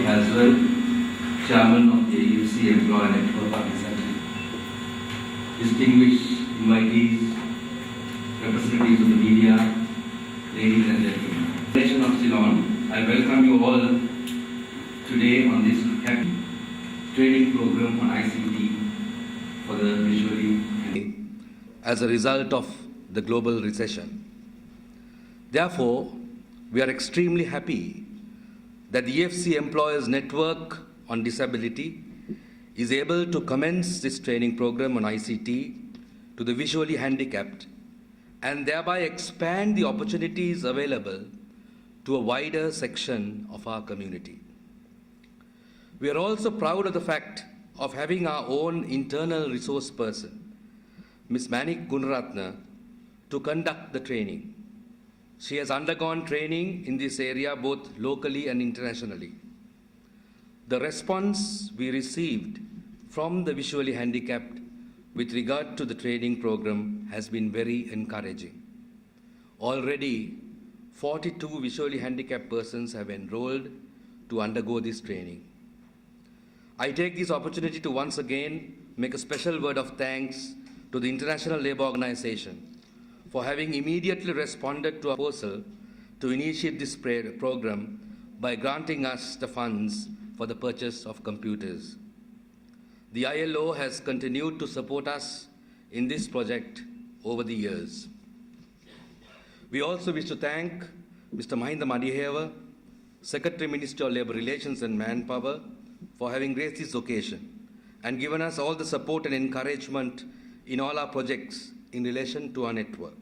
as well, Chairman of the EFC Employer Network Organization, distinguished invitees, representatives of the media, ladies and gentlemen. Nation of Ceylon, I welcome you all today on this happy training program on ICT for the visually as a result of the global recession. Therefore, we are extremely happy that the EFC Employers Network on Disability is able to commence this training program on ICT to the visually handicapped and thereby expand the opportunities available to a wider section of our community. We are also proud of the fact of having our own internal resource person, Ms. Manik Gunaratna, to conduct the training. She has undergone training in this area both locally and internationally. The response we received from the visually handicapped with regard to the training program has been very encouraging. Already, 42 visually handicapped persons have enrolled to undergo this training. I take this opportunity to once again make a special word of thanks to the International Labour Organization for having immediately responded to our proposal to initiate this program by granting us the funds for the purchase of computers. The ILO has continued to support us in this project over the years. We also wish to thank Mr. Mahinda Madiheva, Secretary Minister of Labour Relations and Manpower, for having graced this occasion and given us all the support and encouragement in all our projects in relation to our network.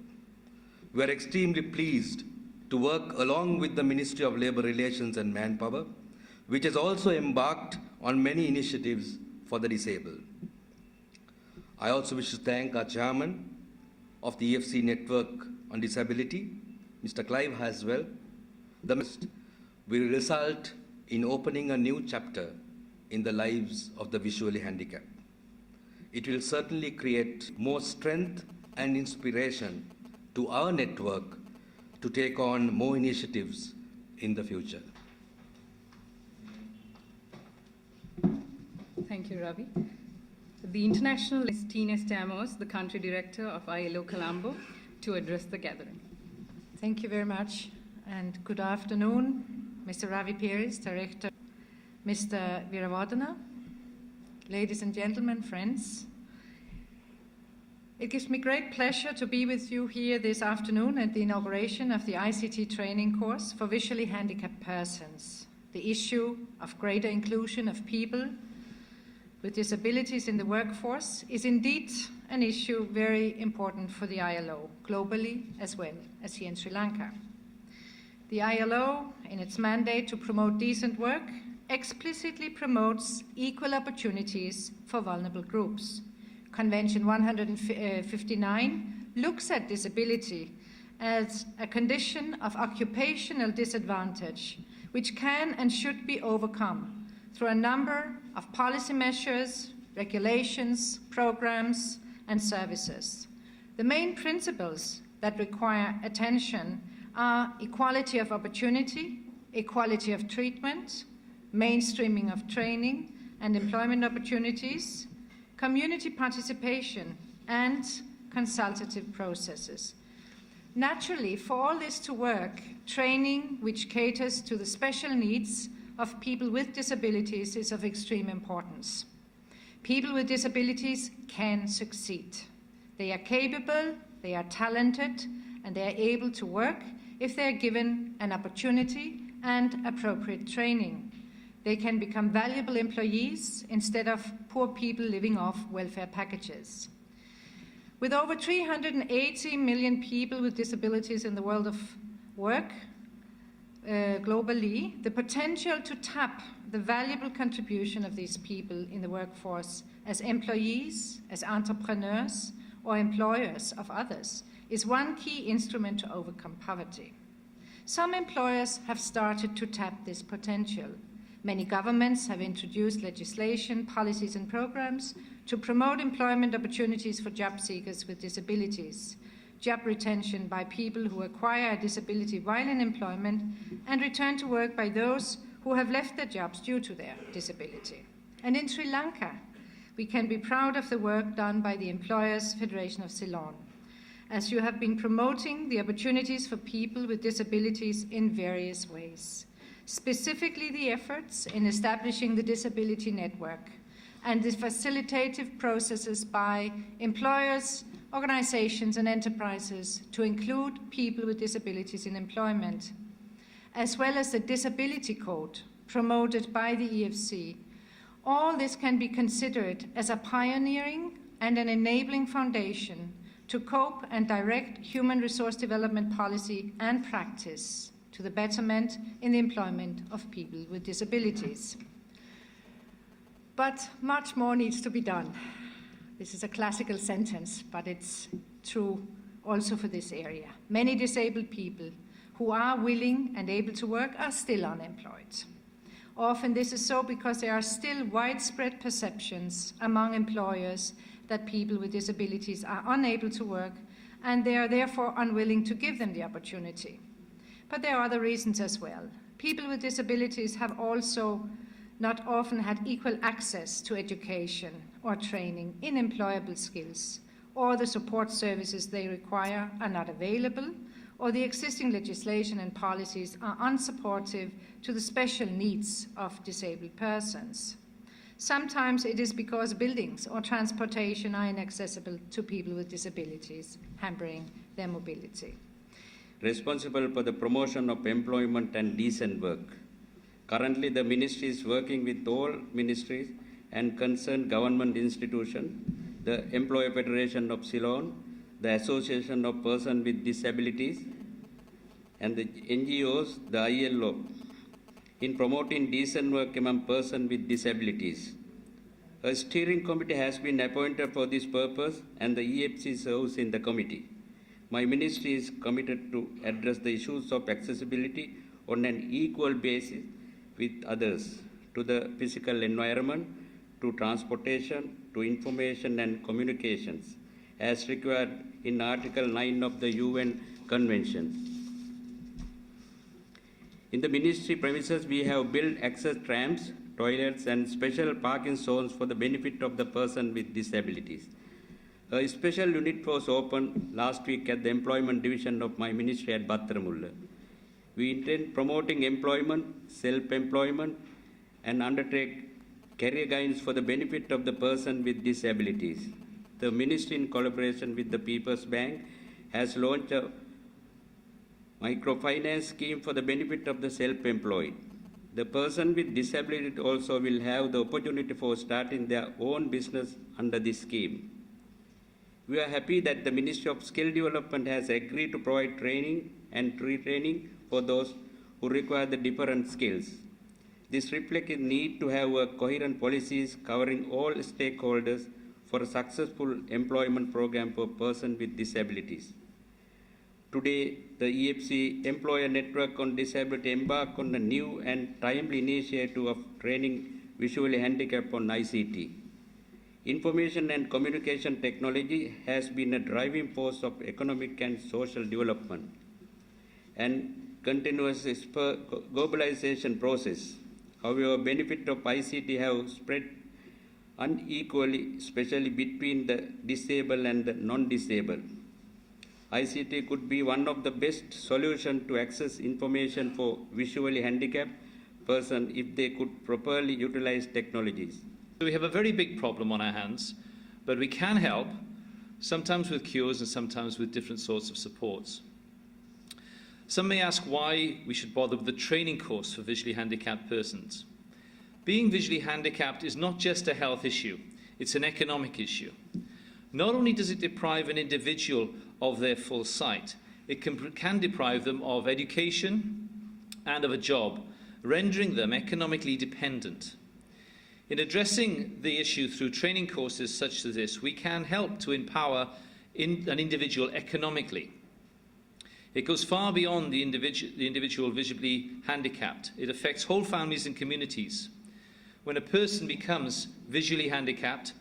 We are extremely pleased to work along with the Ministry of Labour Relations and Manpower, which has also embarked on many initiatives for the disabled. I also wish to thank our chairman of the EFC Network on Disability, Mr. Clive Haswell. The mist will result in opening a new chapter in the lives of the visually handicapped. It will certainly create more strength and inspiration to our network to take on more initiatives in the future. Thank you, Ravi. The International is Tina Stamos, the Country Director of ILO Colombo, to address the gathering. Thank you very much, and good afternoon, Mr. Ravi Peris, Director, Mr. Veeravardhana, ladies and gentlemen, friends. It gives me great pleasure to be with you here this afternoon at the inauguration of the ICT training course for visually handicapped persons. The issue of greater inclusion of people with disabilities in the workforce is indeed an issue very important for the ILO, globally as well as here in Sri Lanka. The ILO, in its mandate to promote decent work, explicitly promotes equal opportunities for vulnerable groups. Convention 159 looks at disability as a condition of occupational disadvantage, which can and should be overcome through a number of policy measures, regulations, programs, and services. The main principles that require attention are equality of opportunity, equality of treatment, mainstreaming of training and employment opportunities, community participation, and consultative processes. Naturally, for all this to work, training which caters to the special needs of people with disabilities is of extreme importance. People with disabilities can succeed. They are capable, they are talented, and they are able to work if they are given an opportunity and appropriate training. They can become valuable employees instead of poor people living off welfare packages. With over 380 million people with disabilities in the world of work globally, the potential to tap the valuable contribution of these people in the workforce as employees, as entrepreneurs, or employers of others is one key instrument to overcome poverty. Some employers have started to tap this potential. Many governments have introduced legislation, policies, and programs to promote employment opportunities for job seekers with disabilities, job retention by people who acquire a disability while in employment, and return to work by those who have left their jobs due to their disability. And in Sri Lanka, we can be proud of the work done by the Employers Federation of Ceylon, as you have been promoting the opportunities for people with disabilities in various ways, specifically the efforts in establishing the Disability Network and the facilitative processes by employers, organizations and enterprises to include people with disabilities in employment, as well as the Disability Code promoted by the EFC. All this can be considered as a pioneering and an enabling foundation to cope and direct human resource development policy and practice to the betterment in the employment of people with disabilities. But much more needs to be done. This is a classical sentence, but it's true also for this area. Many disabled people who are willing and able to work are still unemployed. Often this is so because there are still widespread perceptions among employers that people with disabilities are unable to work and they are therefore unwilling to give them the opportunity. But there are other reasons as well. People with disabilities have also not often had equal access to education or training in employable skills, or the support services they require are not available, or the existing legislation and policies are unsupportive to the special needs of disabled persons. Sometimes it is because buildings or transportation are inaccessible to people with disabilities, hampering their mobility. Responsible for the promotion of employment and decent work. Currently, the ministry is working with all ministries and concerned government institutions, the Employer Federation of Ceylon, the Association of Persons with Disabilities, and the NGOs, the ILO, in promoting decent work among persons with disabilities. A steering committee has been appointed for this purpose, and the EFC serves in the committee. My ministry is committed to address the issues of accessibility on an equal basis with others, to the physical environment, to transportation, to information and communications, as required in Article 9 of the UN Convention. In the ministry premises, we have built access ramps, toilets, and special parking zones for the benefit of the person with disabilities. A special unit was opened last week at the employment division of my ministry at Battaramulla. We intend promoting employment, self-employment, and undertake career guidance for the benefit of the person with disabilities. The ministry, in collaboration with the People's Bank, has launched a microfinance scheme for the benefit of the self-employed. The person with disability also will have the opportunity for starting their own business under this scheme. We are happy that the Ministry of Skill Development has agreed to provide training and retraining for those who require the different skills. This reflects the need to have coherent policies covering all stakeholders for a successful employment program for persons with disabilities. Today, the EFC Employer Network on Disability embarked on a new and timely initiative of training visually handicapped on ICT. Information and communication technology has been a driving force of economic and social development and continuous globalization process. However, benefits of ICT have spread unequally, especially between the disabled and the non-disabled. ICT could be one of the best solutions to access information for visually handicapped persons if they could properly utilize technologies. We have a very big problem on our hands, but we can help, sometimes with cures and sometimes with different sorts of supports. Some may ask why we should bother with the training course for visually handicapped persons. Being visually handicapped is not just a health issue, it's an economic issue. Not only does it deprive an individual of their full sight, it can deprive them of education and of a job, rendering them economically dependent. In addressing the issue through training courses such as this, we can help to empower an individual economically. It goes far beyond the individual visibly handicapped. It affects whole families and communities. When a person becomes visually handicapped,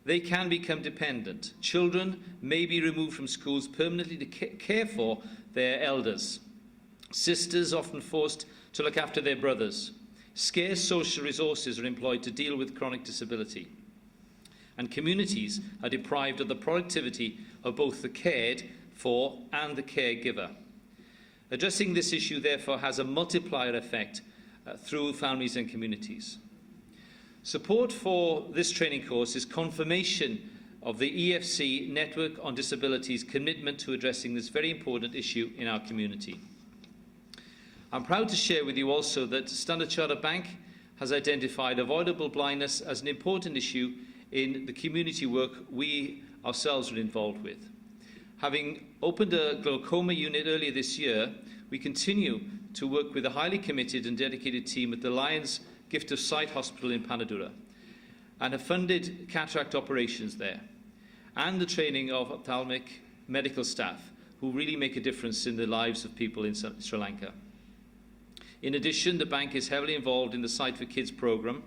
they can become dependent. Children may be removed from schools permanently to care for their elders. Sisters often forced to look after their brothers. Scarce social resources are employed to deal with chronic disability, and communities are deprived of the productivity of both the cared for and the caregiver. Addressing this issue, therefore, has a multiplier effect through families and communities. Support for this training course is confirmation of the EFC Network on Disability's commitment to addressing this very important issue in our community. I'm proud to share with you also that Standard Chartered Bank has identified avoidable blindness as an important issue in the community work we ourselves are involved with. Having opened a glaucoma unit earlier this year, we continue to work with a highly committed and dedicated team at the Lions Gift of Sight Hospital in Panadura, and have funded cataract operations there, and the training of ophthalmic medical staff who really make a difference in the lives of people in Sri Lanka. In addition, the bank is heavily involved in the Sight for Kids programme,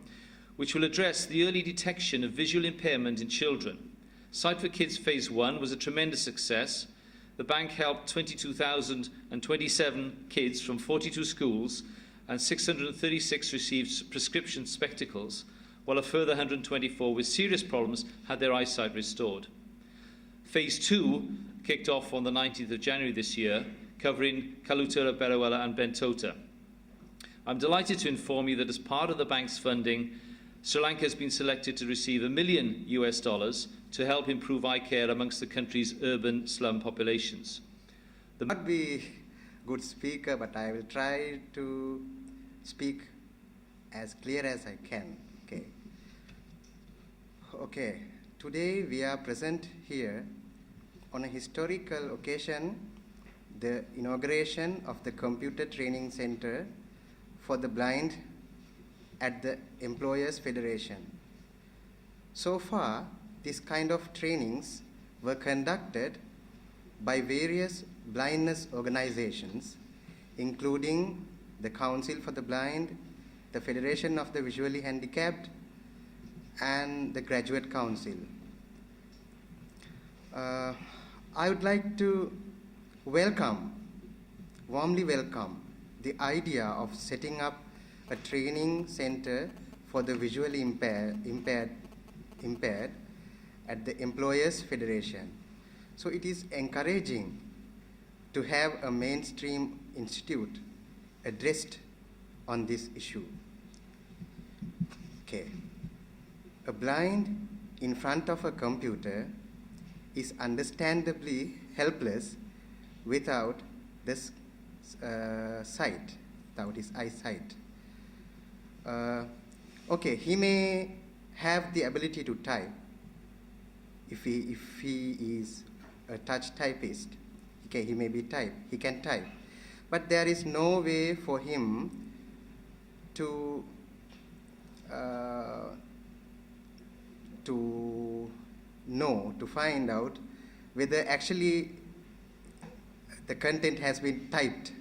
which will address the early detection of visual impairment in children. Sight for Kids Phase 1 was a tremendous success. The bank helped 22,027 kids from 42 schools, and 636 received prescription spectacles, while a further 124 with serious problems had their eyesight restored. Phase 2 kicked off on the 19th of January this year, covering Kalutura, Berawala and Bentota. I'm delighted to inform you that as part of the bank's funding, Sri Lanka has been selected to receive $1 million to help improve eye care amongst the country's urban slum populations. Not be good speaker, but I will try to speak as clear as I can. Okay. Today we are present here on a historical occasion, the inauguration of the Computer Training Center for the Blind at the Employers Federation. So far, this kind of trainings were conducted by various blindness organizations, including the Council for the Blind, the Federation of the Visually Handicapped, and the Graduate Council. I would like to warmly welcome the idea of setting up a training center for the visually impaired at the Employers Federation. So it is encouraging to have a mainstream institute addressed on this issue. A blind in front of a computer is understandably helpless without this sight, without his eyesight. He may have the ability to type. If he is a touch typist, he can type. But there is no way for him to find out whether actually the content has been typed.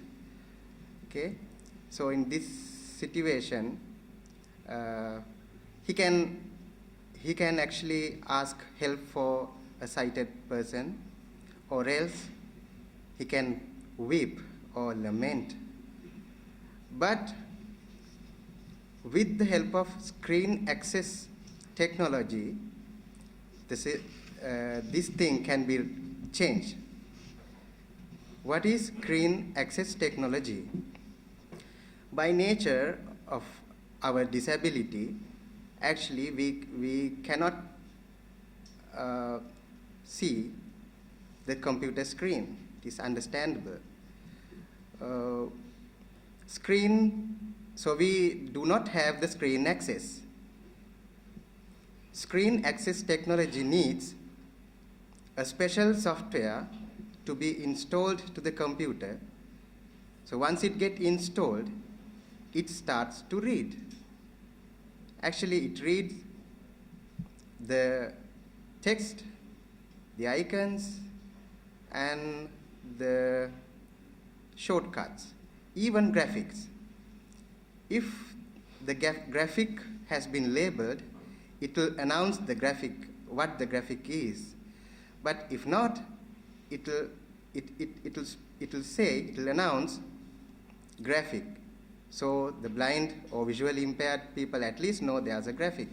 So in this situation, he can actually ask help for a sighted person, or else he can weep or lament. But with the help of screen access technology, this thing can be changed. What is screen access technology? By nature of our disability, actually we cannot see the computer screen. It is understandable. So we do not have the screen access. Screen access technology needs a special software to be installed to the computer. So once it gets installed, it starts to read. Actually, it reads the text, the icons, and the shortcuts, even graphics. If the graphic has been labeled, it will announce the graphic, what the graphic is. But if not, it will announce graphic. so the blind or visually impaired people at least know there's a graphic.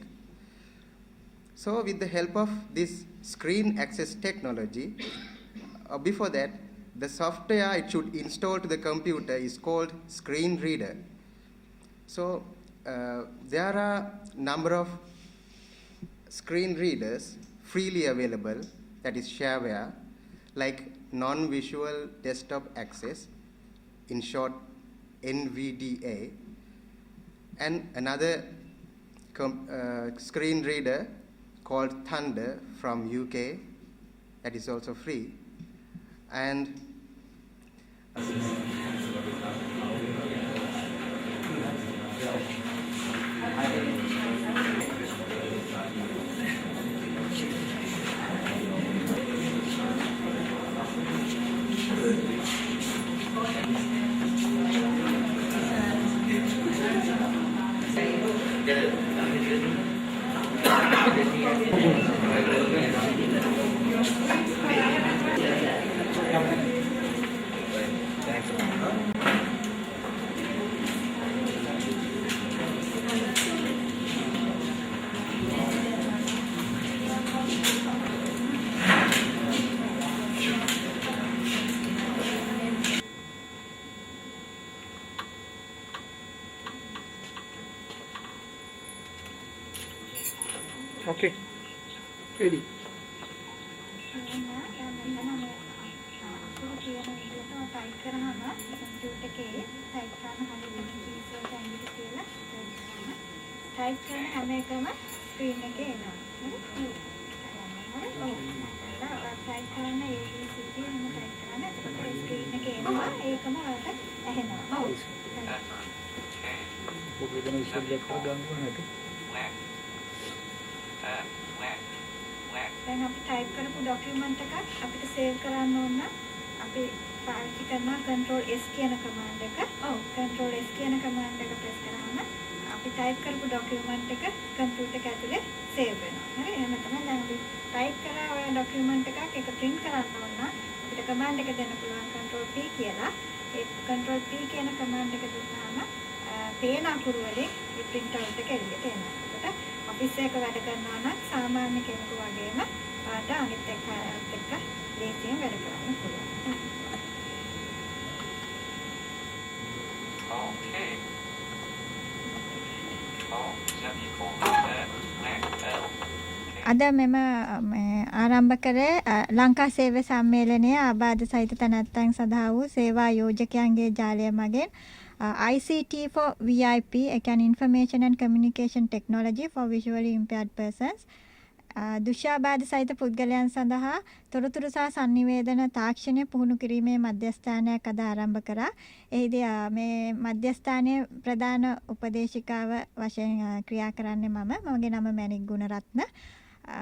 So with the help of this screen access technology, before that, the software it should install to the computer is called screen reader. So there are number of screen readers freely available, that is shareware, like non-visual desktop access, in short NVDA, and another screen reader called Thunder from UK, that is also free. And Okay. Ready. Type करने हमें कम screen के ना type करना ABCD हम type करना तो screen के ना एक हम आता है ना वो भी तो इसको देखो गंगा है तो දැන් අපි ටයිප් කරපු ડોකියුමන්ට් එකක් අපිට සේව් කරන්න ඕන නම් අපි පාවිච්චි කරනවා control S කියන කමාන්ඩ් එක. ඔව් control S කියන කමාන්ඩ් එක ප්‍රෙස් කරාම අපි ටයිප් කරපු ડોකියුමන්ට් එක කම්පියුටර් එක ඇතුලේ සේව් වෙනවා. හරි එහෙම තමයි දැන් අපි ටයිප් කරා ඔය ડોකියුමන්ට් එකක් ඒක print කරන්න ඕන නම් අපිට කමාන්ඩ් එක දෙන්න පුළුවන් control P කියලා. ඒ control P කියන කමාන්ඩ් එක දුන්නාම පේන අකුරු වලින් මේ print out එක එළියට එනවා. ඒකට ඔෆිස් එක වැඩ කරනවා නම් සාමාන්‍ය කෙනෙකු වගේම පාට අනිත් එක්ක ලේසියෙන් වැඩ කරන්න පුළුවන්. Okay. අද මෙම ආරම්භ කරේ ලංකා සේවා සම්මේලනයේ ආබාධ සහිත තැනැත්තන් සඳහා වූ සේවා යෝජකයන්ගේ ජාලය මගින් ICT for VIP, Information and Communication Technology for Visually Impaired Persons. දුෂ්‍යාබාධ සහිත පුද්ගලයන් සඳහා තොරතුරු සහ sannivedana තාක්ෂණය පුහුණු කිරීමේ මධ්‍යස්ථානයක් අද ආරම්භ කරා. එහිදී මේ මධ්‍යස්ථානයේ ප්‍රධාන උපදේශිකාව වශයෙන් ක්‍රියා කරන්නේ මගේ නම මැණික් ගුණරත්න.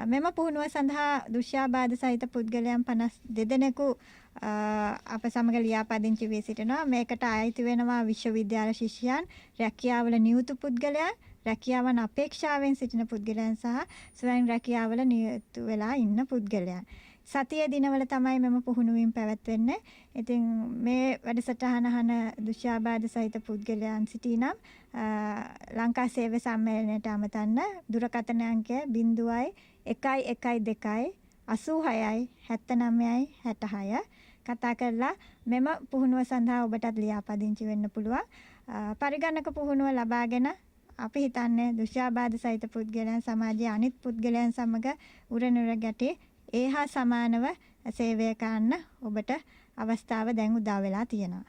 මෙම පුහුණුව සඳහා දුෂ්‍යාබාධ සහිත පුද්ගලයන් 52 දෙනෙකු අප සමග ලියාපදිංචි වී සිටිනවා. මේකට ආයිති වෙනවා විශ්වවිද්‍යාල ශිෂ්‍යයන්, රැකියාවල නියුතු පුද්ගලයන්, රැකියාවන් අපේක්ෂාවෙන් සිටින පුද්ගලයන් සහ ස්වයං රැකියාවල නියුතු වෙලා ඉන්න පුද්ගලයන්. සතියේ දිනවල තමයි මෙම පුහුණුවීම් පැවැත්වෙන්නේ. ඉතින් මේ වැඩසටහන අහන දුෂ්‍යාබාධ සහිත පුද්ගලයන් සිටිනම් ලංකා සේවා සම්මේලනයට අමතන්න දුරකථන අංකය 0112 86යි 79යි 66 කතා කරලා මෙම පුහුණුව සඳහා ඔබටත් ලියාපදිංචි වෙන්න පුළුවන්. පරිගණක පුහුණුව ලබාගෙන අපි හිතන්නේ දුෂ්‍යාබාධ සහිත පුද්ගලයන් සමාජයේ අනිත් පුද්ගලයන් සමග උරනුර ගැටේ ඒ හා සමානව සේවය කරන්න ඔබට අවස්ථාව දැන් උදා වෙලා තියෙනවා.